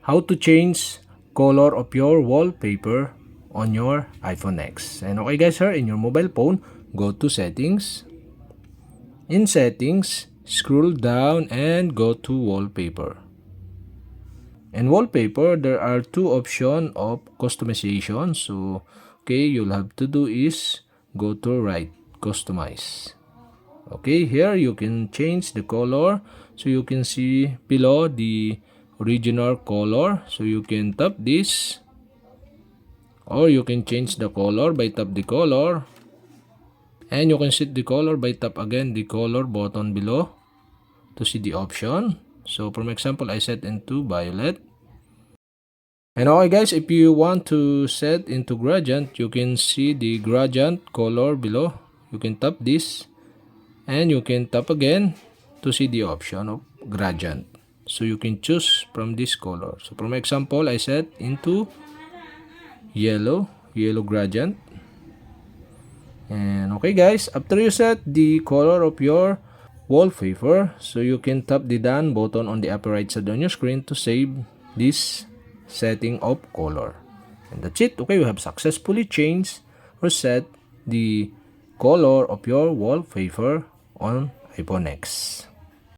how to change color of your wallpaper on your iPhone X. And okay guys, here in your mobile phone, go to settings. In settings, scroll down and go to wallpaper. In wallpaper, there are two options of customization. So, okay, you'll have to do is go to right, customize. Okay, here you can change the color. So you can see below the original color. So you can tap this, or you can change the color by tap the color, and you can set the color by tap again the color button below to see the option. So for example, I set into violet. And okay guys, if you want to set into gradient, you can see the gradient color below. You can tap this, and you can tap again to see the option of gradient. So you can choose from this color. So for example, I set into yellow gradient. And okay guys, after you set the color of your wallpaper, so you can tap the done button on the upper right side on your screen to save this setting of color. And that's it. Okay, you have successfully changed or set the color of your wallpaper on iPhone X.